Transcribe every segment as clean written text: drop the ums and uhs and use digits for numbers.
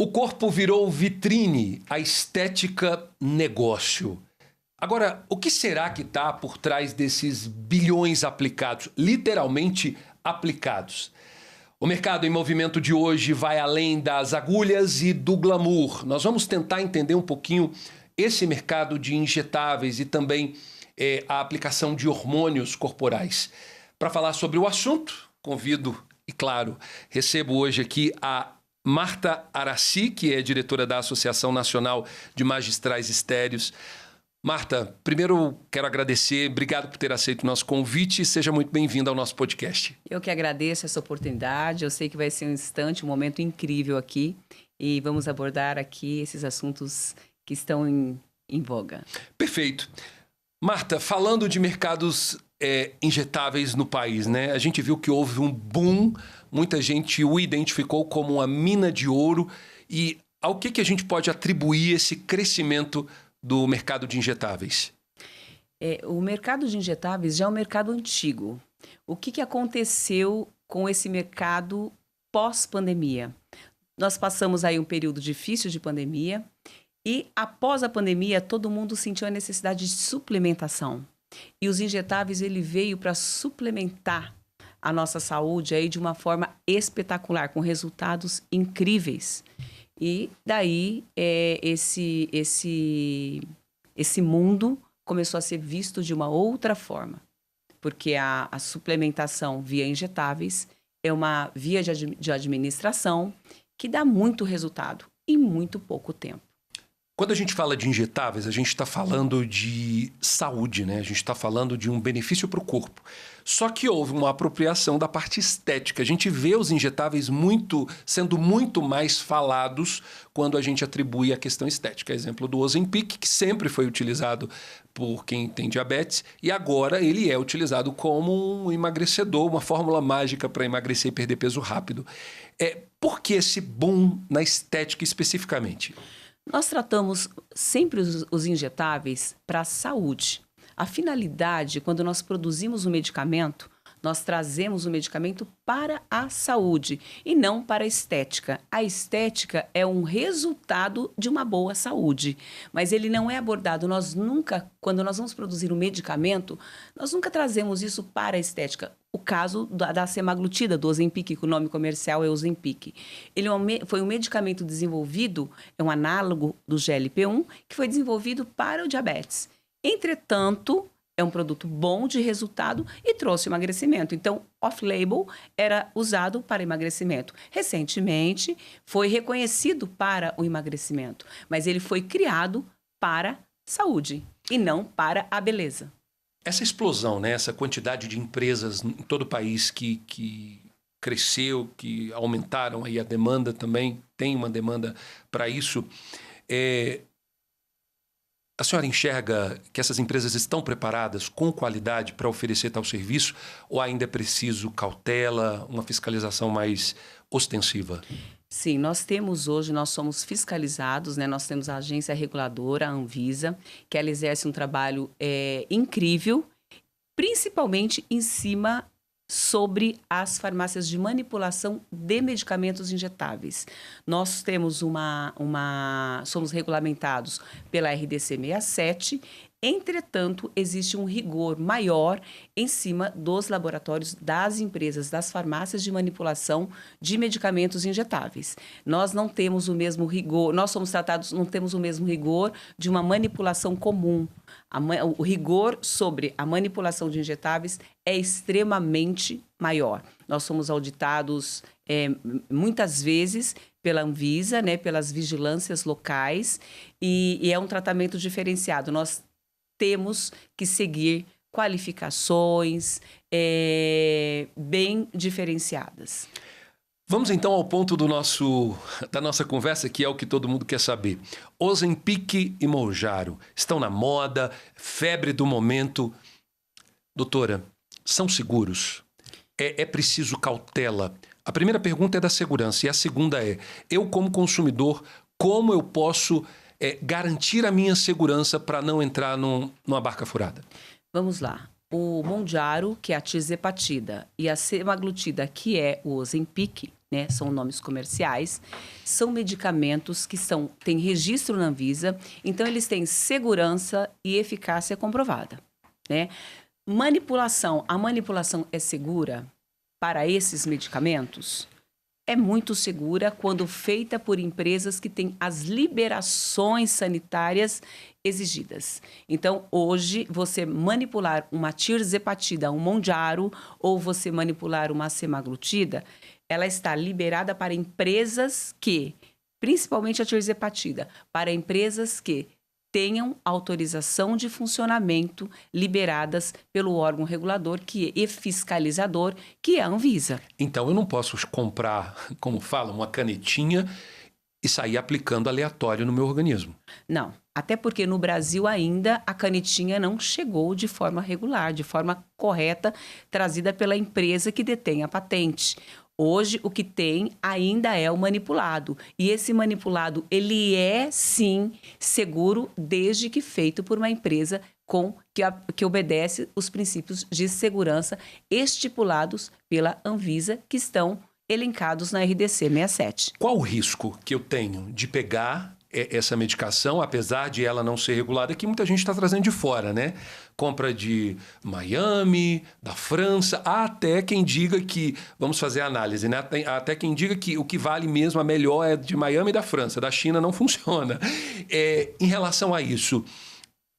O corpo virou vitrine, a estética negócio. Agora, o que será que está por trás desses bilhões aplicados, literalmente aplicados? O mercado em movimento de hoje vai além das agulhas e do glamour. Nós vamos tentar entender um pouquinho esse mercado de injetáveis e também a aplicação de hormônios corporais. Para falar sobre o assunto, convido e, claro, recebo hoje aqui a Marta Araci, que é diretora da Associação Nacional de Magistrais Estéreos. Marta, primeiro quero agradecer, obrigado por ter aceito o nosso convite e seja muito bem-vinda ao nosso podcast. Eu que agradeço essa oportunidade, eu sei que vai ser um instante, um momento incrível aqui e vamos abordar aqui esses assuntos que estão em voga. Perfeito. Marta, falando de mercados injetáveis no país, né? A gente viu que houve um boom, muita gente o identificou como uma mina de ouro e ao que a gente pode atribuir esse crescimento do mercado de injetáveis? O mercado de injetáveis já é um mercado antigo. O que aconteceu com esse mercado pós-pandemia? Nós passamos aí um período difícil de pandemia e após a pandemia todo mundo sentiu a necessidade de suplementação. E os injetáveis ele veio para suplementar a nossa saúde aí de uma forma espetacular, com resultados incríveis. E daí esse mundo começou a ser visto de uma outra forma, porque a suplementação via injetáveis é uma via de administração que dá muito resultado em muito pouco tempo. Quando a gente fala de injetáveis, a gente está falando de saúde, né? A gente está falando de um benefício para o corpo. Só que houve uma apropriação da parte estética. A gente vê os injetáveis sendo muito mais falados quando a gente atribui a questão estética. Exemplo do Ozempic, que sempre foi utilizado por quem tem diabetes e agora ele é utilizado como um emagrecedor, uma fórmula mágica para emagrecer e perder peso rápido. Por que esse boom na estética especificamente? Nós tratamos sempre os injetáveis para a saúde. A finalidade, quando nós produzimos um medicamento, nós trazemos o medicamento para a saúde e não para a estética. A estética é um resultado de uma boa saúde, mas ele não é abordado. Quando nós vamos produzir um medicamento, nós nunca trazemos isso para a estética. O caso da semaglutida, do Ozempic, que o nome comercial é Ozempic. Ele foi um medicamento desenvolvido, é um análogo do GLP-1, que foi desenvolvido para o diabetes. Entretanto, é um produto bom de resultado e trouxe emagrecimento. Então, off-label era usado para emagrecimento. Recentemente, foi reconhecido para o emagrecimento, mas ele foi criado para saúde e não para a beleza. Essa explosão, né? Essa quantidade de empresas em todo o país que cresceu, que aumentaram aí a demanda também, tem uma demanda para isso. A senhora enxerga que essas empresas estão preparadas com qualidade para oferecer tal serviço ou ainda é preciso cautela, uma fiscalização mais ostensiva? Sim, nós somos fiscalizados, né? Nós temos a agência reguladora, a Anvisa, que ela exerce um trabalho incrível, principalmente em cima sobre as farmácias de manipulação de medicamentos injetáveis. Nós temos somos regulamentados pela RDC 67, entretanto, existe um rigor maior em cima dos laboratórios das empresas, das farmácias de manipulação de medicamentos injetáveis. Nós não temos o mesmo rigor, não temos o mesmo rigor de uma manipulação comum. O rigor sobre a manipulação de injetáveis é extremamente maior. Nós somos auditados muitas vezes pela Anvisa, né, pelas vigilâncias locais, e é um tratamento diferenciado. Nós temos que seguir qualificações bem diferenciadas. Vamos então ao ponto da nossa conversa, que é o que todo mundo quer saber. Ozempic e Mounjaro estão na moda, febre do momento. Doutora, são seguros? É preciso cautela? A primeira pergunta é da segurança e a segunda é, eu como consumidor, como eu posso garantir a minha segurança para não entrar numa barca furada? Vamos lá. O Mounjaro, que é a tirzepatida, e a semaglutida, que é o Ozempic, né? São nomes comerciais. São medicamentos que têm registro na Anvisa, então eles têm segurança e eficácia comprovada, né? Manipulação. A manipulação é segura para esses medicamentos? É muito segura quando feita por empresas que têm as liberações sanitárias exigidas. Então, hoje, você manipular uma tirzepatida, um Mounjaro, ou você manipular uma semaglutida, ela está liberada para empresas que, principalmente a tirzepatida, para empresas que tenham autorização de funcionamento liberadas pelo órgão regulador e fiscalizador, que é a Anvisa. Então, eu não posso comprar, como fala, uma canetinha e sair aplicando aleatório no meu organismo. Não, até porque no Brasil ainda a canetinha não chegou de forma regular, de forma correta, trazida pela empresa que detém a patente. Hoje, o que tem ainda é o manipulado. E esse manipulado, ele é, sim, seguro desde que feito por uma empresa que obedece os princípios de segurança estipulados pela Anvisa, que estão elencados na RDC 67. Qual o risco que eu tenho de pegar essa medicação, apesar de ela não ser regulada, que muita gente está trazendo de fora, né? Compra de Miami, da França, há até quem diga que, vamos fazer a análise, né? Até quem diga que o que vale mesmo, a melhor é de Miami e da França, da China não funciona. Em relação a isso,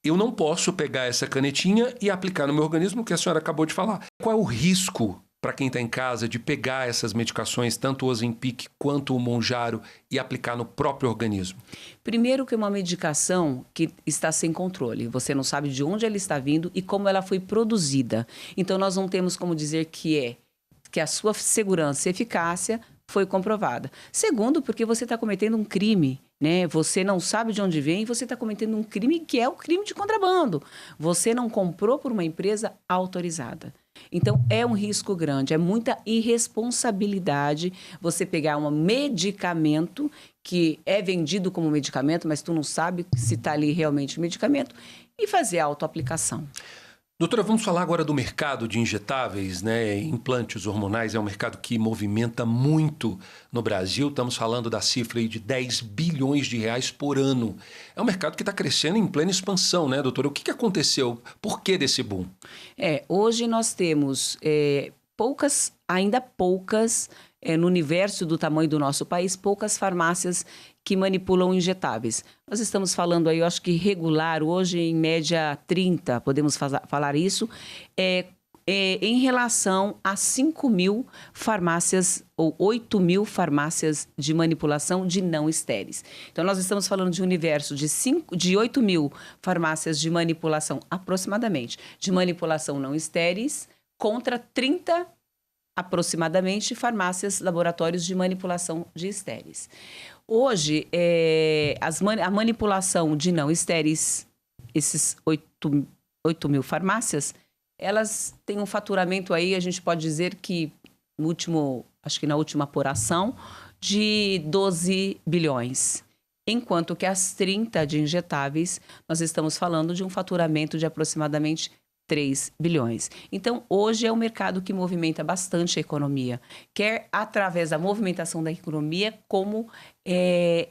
eu não posso pegar essa canetinha e aplicar no meu organismo, que a senhora acabou de falar. Qual é o risco para quem está em casa de pegar essas medicações, tanto o Ozempic quanto o Mounjaro, e aplicar no próprio organismo? Primeiro que é uma medicação que está sem controle. Você não sabe de onde ela está vindo e como ela foi produzida. Então, nós não temos como dizer que a sua segurança e eficácia foi comprovada. Segundo, porque você está cometendo um crime, né? Você não sabe de onde vem e você está cometendo um crime que é o crime de contrabando. Você não comprou por uma empresa autorizada. Então, é um risco grande, é muita irresponsabilidade você pegar um medicamento que é vendido como medicamento, mas tu não sabe se está ali realmente o medicamento, e fazer a autoaplicação. Doutora, vamos falar agora do mercado de injetáveis, né? Implantes hormonais é um mercado que movimenta muito no Brasil. Estamos falando da cifra aí de 10 bilhões de reais por ano. É um mercado que está crescendo em plena expansão, né, doutora? O que aconteceu? Por que desse boom? Hoje nós temos ainda poucas, no universo do tamanho do nosso país, poucas farmácias que manipulam injetáveis. Nós estamos falando aí, eu acho que regular, hoje em média 30, podemos falar isso, em relação a 5 mil farmácias ou 8 mil farmácias de manipulação de não estéreis. Então, nós estamos falando de um universo de 8 mil farmácias de manipulação, aproximadamente, de manipulação não estéreis, contra 30 aproximadamente farmácias, laboratórios de manipulação de estéreis. Hoje, a manipulação de não estéreis, esses 8 mil farmácias, elas têm um faturamento aí, a gente pode dizer que, acho que na última apuração, de 12 bilhões. Enquanto que as 30 de injetáveis, nós estamos falando de um faturamento de aproximadamente 3 bilhões. Então, hoje é um mercado que movimenta bastante a economia, quer através da movimentação da economia, como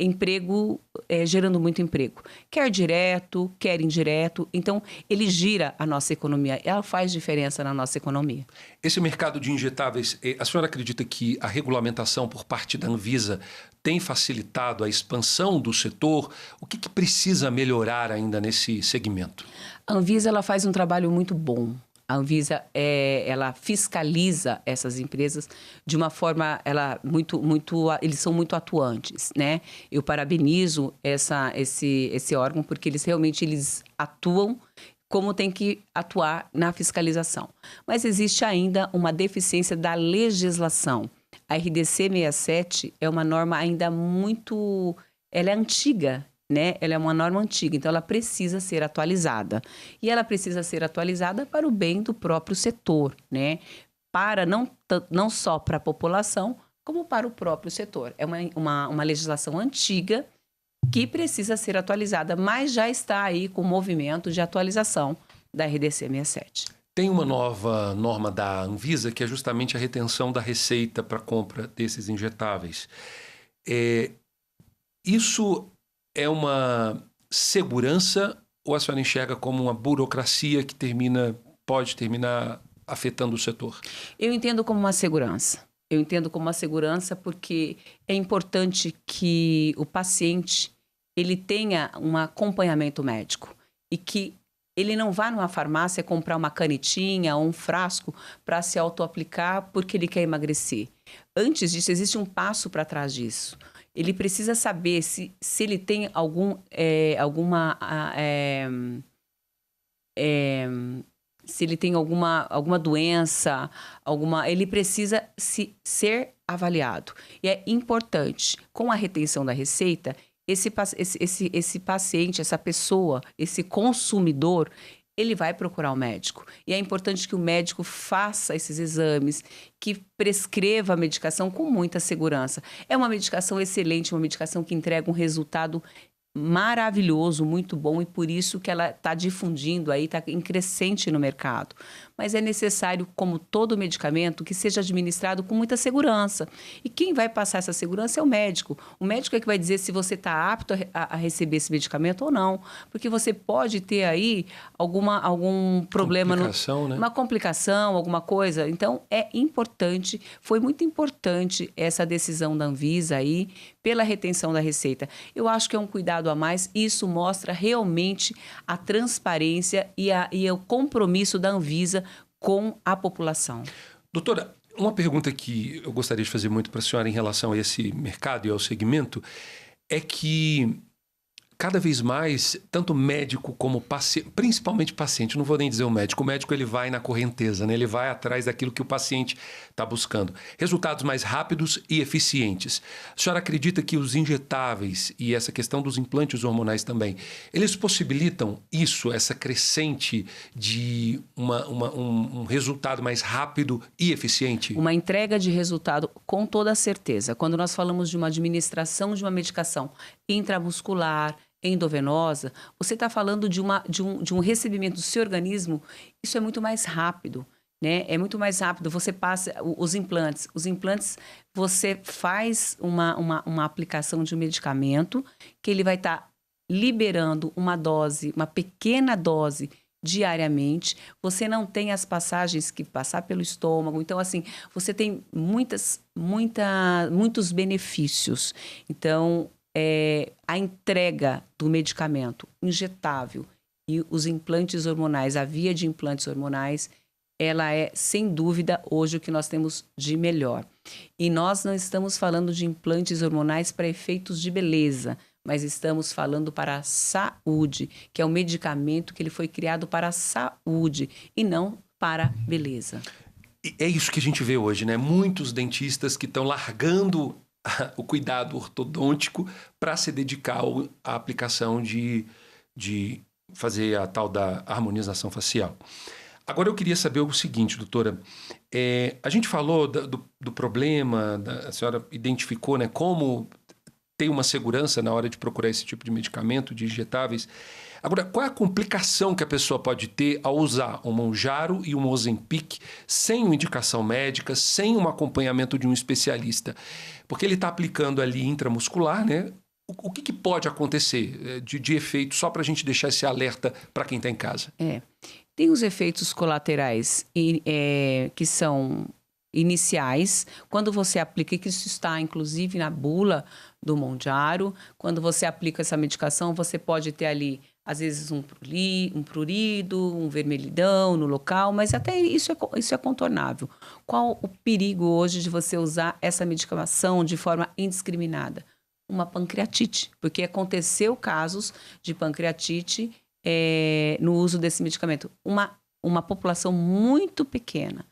emprego, gerando muito emprego. Quer direto, quer indireto. Então, ele gira a nossa economia. Ela faz diferença na nossa economia. Esse mercado de injetáveis, a senhora acredita que a regulamentação por parte da Anvisa tem facilitado a expansão do setor? O que precisa melhorar ainda nesse segmento? A Anvisa ela faz um trabalho muito bom. A Anvisa ela fiscaliza essas empresas de uma forma, eles são muito atuantes, né? Eu parabenizo esse órgão porque eles atuam como tem que atuar na fiscalização. Mas existe ainda uma deficiência da legislação. A RDC 67 é uma norma ainda ela é antiga, né? Ela é uma norma antiga, então ela precisa ser atualizada. E ela precisa ser atualizada para o bem do próprio setor, né? Para não só para a população, como para o próprio setor. É uma legislação antiga que precisa ser atualizada, mas já está aí com o movimento de atualização da RDC 67. Tem uma nova norma da Anvisa que é justamente a retenção da receita para compra desses injetáveis. Isso é uma segurança ou a senhora enxerga como uma burocracia que pode terminar afetando o setor? Eu entendo como uma segurança. Eu entendo como uma segurança porque é importante que o paciente ele tenha um acompanhamento médico e que ele não vá numa farmácia comprar uma canetinha ou um frasco para se auto-aplicar porque ele quer emagrecer. Antes disso, existe um passo para trás disso. Ele precisa saber se ele tem se ele tem alguma doença, ele precisa ser avaliado. E é importante, com a retenção da receita, esse paciente, essa pessoa, esse consumidor, ele vai procurar o médico. E é importante que o médico faça esses exames, que prescreva a medicação com muita segurança. É uma medicação excelente, uma medicação que entrega um resultado maravilhoso, muito bom, e por isso que ela está difundindo aí, está em crescente no mercado. Mas é necessário, como todo medicamento, que seja administrado com muita segurança. E quem vai passar essa segurança é o médico. O médico é que vai dizer se você está apto a receber esse medicamento ou não. Porque você pode ter aí algum problema, né? Uma complicação, alguma coisa. Então, é importante, foi muito importante essa decisão da Anvisa aí, pela retenção da receita. Eu acho que é um cuidado a mais, e isso mostra realmente a transparência e o compromisso da Anvisa com a população. Doutora, uma pergunta que eu gostaria de fazer muito para a senhora em relação a esse mercado e ao segmento é que cada vez mais, tanto médico como paciente, principalmente paciente, não vou nem dizer o médico ele vai na correnteza, né? Ele vai atrás daquilo que o paciente está buscando. Resultados mais rápidos e eficientes. A senhora acredita que os injetáveis e essa questão dos implantes hormonais também, eles possibilitam isso, essa crescente de um resultado mais rápido e eficiente? Uma entrega de resultado com toda certeza. Quando nós falamos de uma administração de uma medicação intramuscular, endovenosa, você está falando de um recebimento do seu organismo, isso é muito mais rápido, né? É muito mais rápido. Você passa os implantes, você faz uma aplicação de um medicamento que ele vai estar liberando uma pequena dose diariamente. Você não tem as passagens que passar pelo estômago. Então, assim, você tem muitos benefícios. Então, a entrega do medicamento injetável e os implantes hormonais, a via de implantes hormonais, ela é, sem dúvida, hoje o que nós temos de melhor. E nós não estamos falando de implantes hormonais para efeitos de beleza, mas estamos falando para a saúde, que é um medicamento que ele foi criado para a saúde e não para a beleza. É isso que a gente vê hoje, né? Muitos dentistas que estão largando o cuidado ortodôntico para se dedicar à aplicação de fazer a tal da harmonização facial. Agora eu queria saber o seguinte, doutora, a gente falou do problema, a senhora identificou, né, como ter uma segurança na hora de procurar esse tipo de medicamento, de injetáveis. Agora, qual é a complicação que a pessoa pode ter ao usar um Mounjaro e um Ozempic sem uma indicação médica, sem um acompanhamento de um especialista? Porque ele está aplicando ali intramuscular, né? O que pode acontecer de efeito, só para a gente deixar esse alerta para quem está em casa? Tem os efeitos colaterais que são iniciais, quando você aplica, que isso está inclusive na bula do Mounjaro, quando você aplica essa medicação, você pode ter ali, às vezes, um prurido, um vermelhidão no local, mas até isso é contornável. Qual o perigo hoje de você usar essa medicação de forma indiscriminada? Uma pancreatite, porque aconteceu casos de pancreatite no uso desse medicamento. Uma população muito pequena,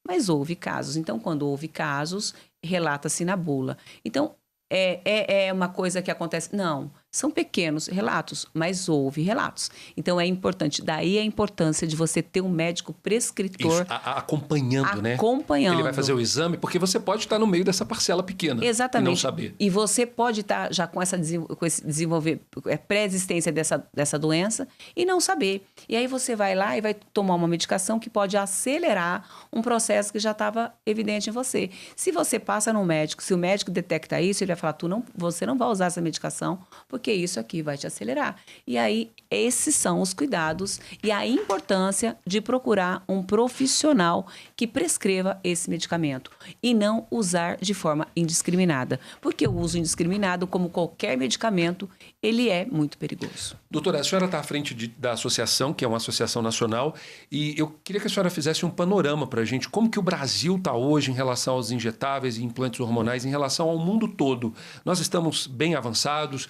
mas houve casos. Então, quando houve casos, relata-se na bula. Então, é uma coisa que acontece. Não, São pequenos relatos, mas houve relatos. Então, é importante. Daí a importância de você ter um médico prescritor. Isso, acompanhando, né? Acompanhando. Ele vai fazer o exame, porque você pode estar no meio dessa parcela pequena. Exatamente. E não saber. E você pode estar já com esse desenvolver pré-existência dessa doença e não saber. E aí você vai lá e vai tomar uma medicação que pode acelerar um processo que já estava evidente em você. Se você passa no médico, se o médico detecta isso, ele vai falar, você não vai usar essa medicação, porque isso aqui vai te acelerar. E aí, esses são os cuidados e a importância de procurar um profissional que prescreva esse medicamento e não usar de forma indiscriminada. Porque o uso indiscriminado, como qualquer medicamento, ele é muito perigoso. Doutora, a senhora está à frente da associação, que é uma associação nacional, e eu queria que a senhora fizesse um panorama para a gente, como que o Brasil está hoje em relação aos injetáveis e implantes hormonais, em relação ao mundo todo. Nós estamos bem avançados?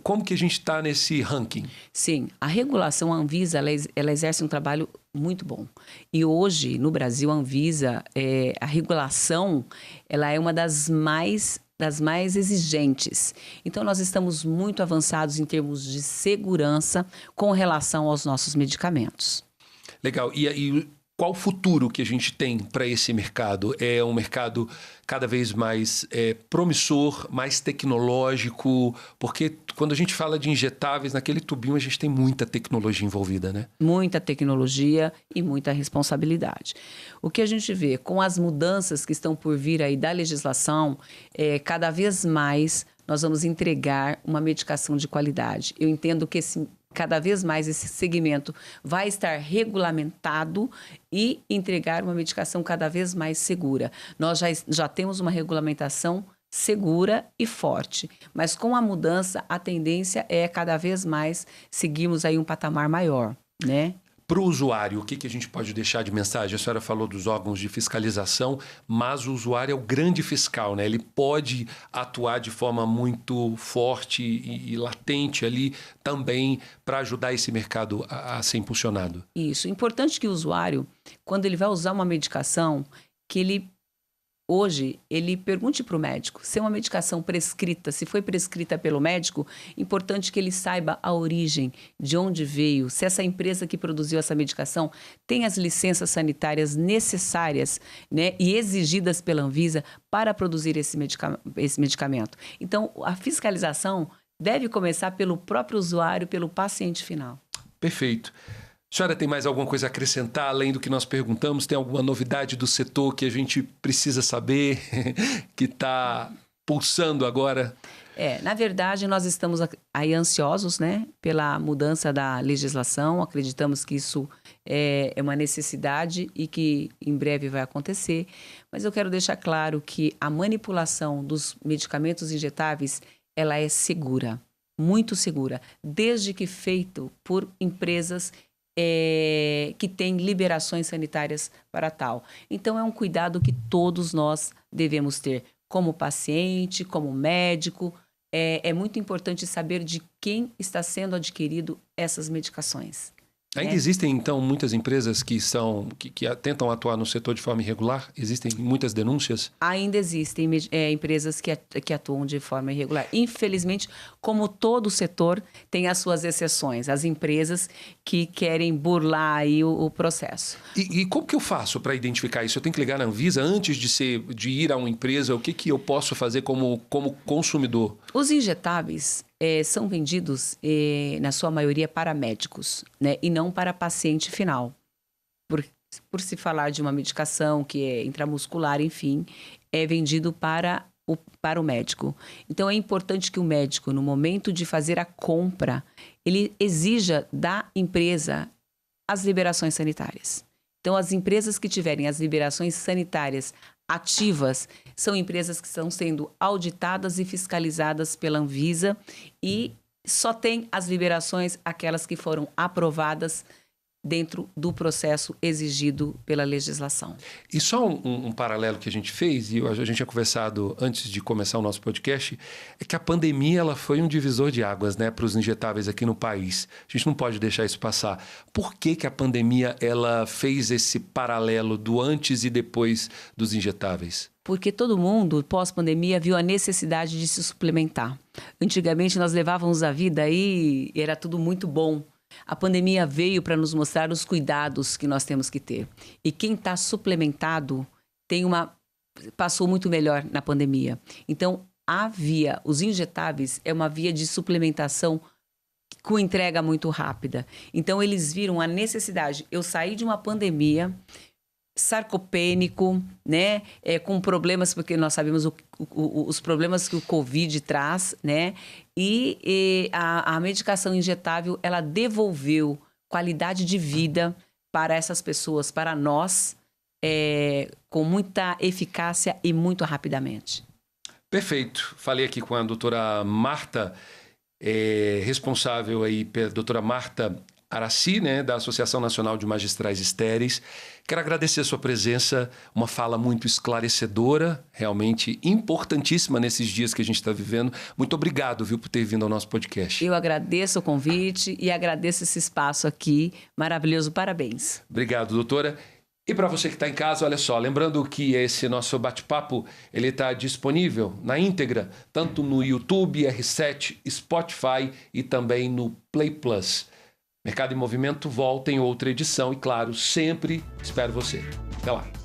Como que a gente está nesse ranking? Sim, a regulação, a Anvisa, ela exerce um trabalho muito bom. E hoje, no Brasil, a Anvisa, a regulação, ela é uma das mais exigentes. Então, nós estamos muito avançados em termos de segurança com relação aos nossos medicamentos. Legal. E qual o futuro que a gente tem para esse mercado? É um mercado cada vez mais promissor, mais tecnológico? Porque quando a gente fala de injetáveis, naquele tubinho a gente tem muita tecnologia envolvida, né? Muita tecnologia e muita responsabilidade. O que a gente vê com as mudanças que estão por vir aí da legislação, cada vez mais nós vamos entregar uma medicação de qualidade. Eu entendo que cada vez mais esse segmento vai estar regulamentado e entregar uma medicação cada vez mais segura. Nós já temos uma regulamentação segura e forte, mas com a mudança, a tendência é cada vez mais seguirmos aí um patamar maior, né? Para o usuário, o que a gente pode deixar de mensagem? A senhora falou dos órgãos de fiscalização, mas o usuário é o grande fiscal, né? Ele pode atuar de forma muito forte e latente ali também para ajudar esse mercado a ser impulsionado. Isso. Importante que o usuário, quando ele vai usar uma medicação, que hoje, ele pergunte para o médico se é uma medicação prescrita, se foi prescrita pelo médico, importante que ele saiba a origem, de onde veio, se essa empresa que produziu essa medicação tem as licenças sanitárias necessárias, né, e exigidas pela Anvisa para produzir esse medicamento. Então, a fiscalização deve começar pelo próprio usuário, pelo paciente final. Perfeito. A senhora tem mais alguma coisa a acrescentar, além do que nós perguntamos? Tem alguma novidade do setor que a gente precisa saber, que está pulsando agora? Na verdade, nós estamos aí ansiosos, né, pela mudança da legislação. Acreditamos que isso é uma necessidade e que em breve vai acontecer. Mas eu quero deixar claro que a manipulação dos medicamentos injetáveis, ela é segura, muito segura, desde que feito por empresas que tem liberações sanitárias para tal. Então, é um cuidado que todos nós devemos ter, como paciente, como médico. É muito importante saber de quem está sendo adquirido essas medicações. Ainda existem, então, muitas empresas que tentam atuar no setor de forma irregular? Existem muitas denúncias? Ainda existem empresas que atuam de forma irregular. Infelizmente, como todo setor, tem as suas exceções. As empresas que querem burlar aí o processo. E como que eu faço para identificar isso? Eu tenho que ligar na Anvisa antes de ir a uma empresa? O que eu posso fazer como consumidor? Os injetáveis são vendidos, na sua maioria, para médicos, né? E não para paciente final. Por se falar de uma medicação que é intramuscular, enfim, é vendido para o médico. Então, é importante que o médico, no momento de fazer a compra, ele exija da empresa as liberações sanitárias. Então, as empresas que tiverem as liberações sanitárias ativas são empresas que estão sendo auditadas e fiscalizadas pela Anvisa e só tem as liberações aquelas que foram aprovadas dentro do processo exigido pela legislação. E só um paralelo que a gente fez, e a gente tinha conversado antes de começar o nosso podcast, é que a pandemia ela foi um divisor de águas, né, para os injetáveis aqui no país. A gente não pode deixar isso passar. Por que que a pandemia ela fez esse paralelo do antes e depois dos injetáveis? Porque todo mundo, pós-pandemia, viu a necessidade de se suplementar. Antigamente, nós levávamos a vida e era tudo muito bom. A pandemia veio para nos mostrar os cuidados que nós temos que ter. E quem está suplementado passou muito melhor na pandemia. Então, os injetáveis é uma via de suplementação com entrega muito rápida. Então, eles viram a necessidade. Eu saí de uma pandemia sarcopênico, né? Com problemas, porque nós sabemos os problemas que o Covid traz, né? E a medicação injetável, ela devolveu qualidade de vida para essas pessoas, para nós, com muita eficácia e muito rapidamente. Perfeito. Falei aqui com a doutora Marta, responsável aí pela doutora Marta Araci, né, da Associação Nacional de Magistrais Estéreis. Quero agradecer a sua presença, uma fala muito esclarecedora, realmente importantíssima nesses dias que a gente está vivendo. Muito obrigado, viu, por ter vindo ao nosso podcast. Eu agradeço o convite e agradeço esse espaço aqui. Maravilhoso, parabéns. Obrigado, doutora. E para você que está em casa, olha só, lembrando que esse nosso bate-papo ele está disponível na íntegra, tanto no YouTube, R7, Spotify e também no Play Plus. Mercado em Movimento volta em outra edição e, claro, sempre espero você. Até lá.